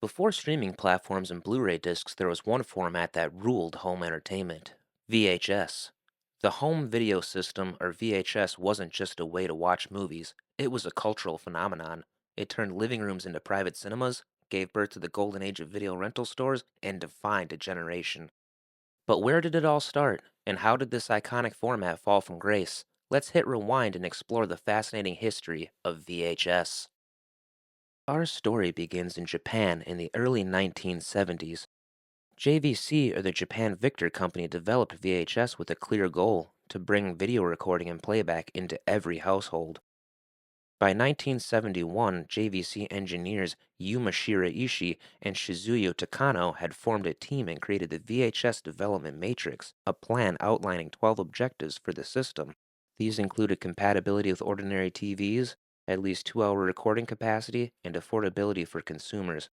Before streaming platforms and Blu-ray discs, there was one format that ruled home entertainment: VHS. The home video system, or VHS, wasn't just a way to watch movies, it was a cultural phenomenon. It turned living rooms into private cinemas, gave birth to the golden age of video rental stores, and defined a generation. But where did it all start, and how did this iconic format fall from grace? Let's hit rewind and explore the fascinating history of VHS. Our story begins in Japan in the early 1970s. JVC, or the Japan Victor Company, developed VHS with a clear goal: to bring video recording and playback into every household. By 1971, JVC engineers Yuma Shiraishi and Shizuyo Takano had formed a team and created the VHS Development Matrix, a plan outlining 12 objectives for the system. These included compatibility with ordinary TVs, at least 2-hour recording capacity, and affordability for consumers.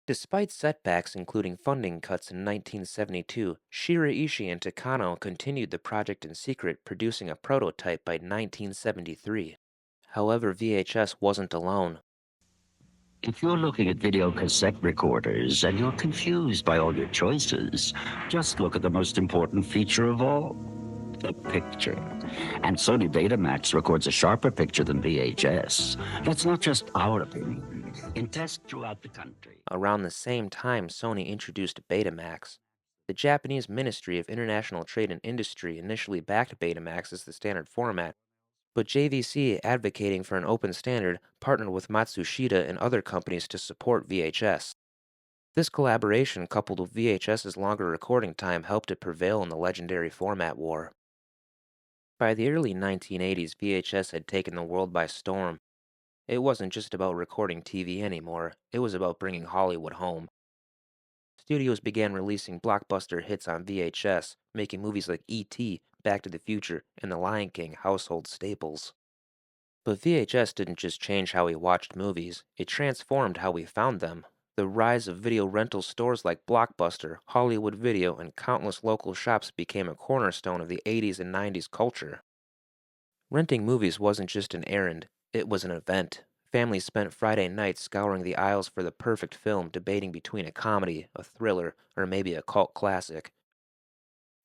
Despite setbacks including funding cuts in 1972, Shiraishi and Takano continued the project in secret, producing a prototype by 1973. However, VHS wasn't alone. If you're looking at video cassette recorders and you're confused by all your choices, just look at the most important feature of all, the picture. And Sony Betamax records a sharper picture than VHS. That's not just our opinion. In tests throughout the country. Around the same time, Sony introduced Betamax. The Japanese Ministry of International Trade and Industry initially backed Betamax as the standard format, but JVC, advocating for an open standard, partnered with Matsushita and other companies to support VHS. This collaboration, coupled with VHS's longer recording time, helped it prevail in the legendary format war. By the early 1980s, VHS had taken the world by storm. It wasn't just about recording TV anymore, it was about bringing Hollywood home. Studios began releasing blockbuster hits on VHS, making movies like E.T., Back to the Future, and The Lion King household staples. But VHS didn't just change how we watched movies, it transformed how we found them. The rise of video rental stores like Blockbuster, Hollywood Video, and countless local shops became a cornerstone of the 80s and 90s culture. Renting movies wasn't just an errand, it was an event. Families spent Friday nights scouring the aisles for the perfect film, debating between a comedy, a thriller, or maybe a cult classic.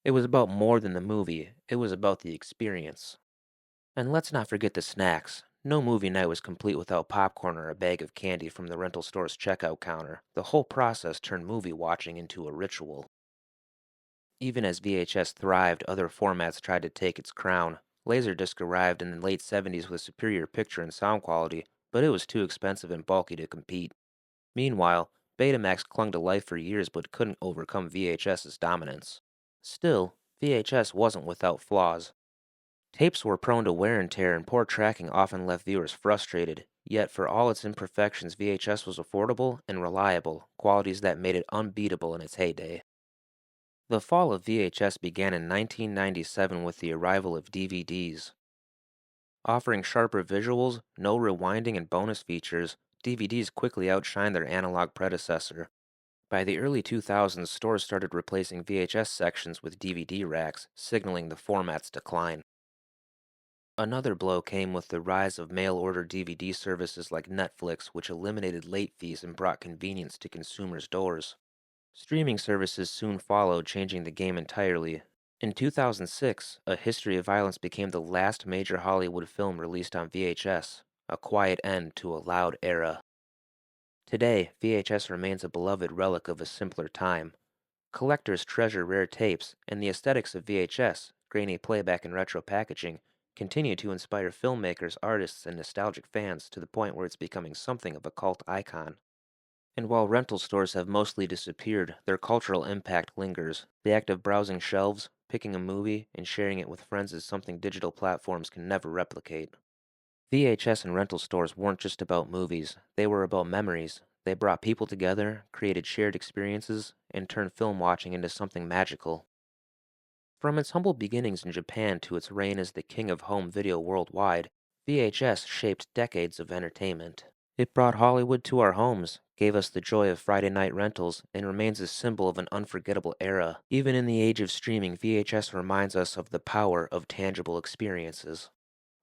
It was about more than the movie, it was about the experience. And let's not forget the snacks. No movie night was complete without popcorn or a bag of candy from the rental store's checkout counter. The whole process turned movie watching into a ritual. Even as VHS thrived, other formats tried to take its crown. Laserdisc arrived in the late 70s with superior picture and sound quality, but it was too expensive and bulky to compete. Meanwhile, Betamax clung to life for years but couldn't overcome VHS's dominance. Still, VHS wasn't without flaws. Tapes were prone to wear and tear, and poor tracking often left viewers frustrated. Yet, for all its imperfections, VHS was affordable and reliable, qualities that made it unbeatable in its heyday. The fall of VHS began in 1997 with the arrival of DVDs. Offering sharper visuals, no rewinding, and bonus features, DVDs quickly outshined their analog predecessor. By the early 2000s, stores started replacing VHS sections with DVD racks, signaling the format's decline. Another blow came with the rise of mail-order DVD services like Netflix, which eliminated late fees and brought convenience to consumers' doors. Streaming services soon followed, changing the game entirely. In 2006, A History of Violence became the last major Hollywood film released on VHS, a quiet end to a loud era. Today, VHS remains a beloved relic of a simpler time. Collectors treasure rare tapes, and the aesthetics of VHS, grainy playback and retro packaging, continue to inspire filmmakers, artists, and nostalgic fans to the point where it's becoming something of a cult icon. And while rental stores have mostly disappeared, their cultural impact lingers. The act of browsing shelves, picking a movie, and sharing it with friends is something digital platforms can never replicate. VHS and rental stores weren't just about movies, they were about memories. They brought people together, created shared experiences, and turned film watching into something magical. From its humble beginnings in Japan to its reign as the king of home video worldwide, VHS shaped decades of entertainment. It brought Hollywood to our homes, gave us the joy of Friday night rentals, and remains a symbol of an unforgettable era. Even in the age of streaming, VHS reminds us of the power of tangible experiences.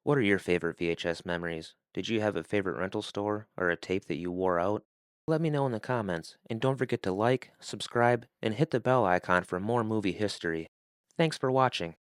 What are your favorite VHS memories? Did you have a favorite rental store or a tape that you wore out? Let me know in the comments, and don't forget to like, subscribe, and hit the bell icon for more movie history. Thanks for watching.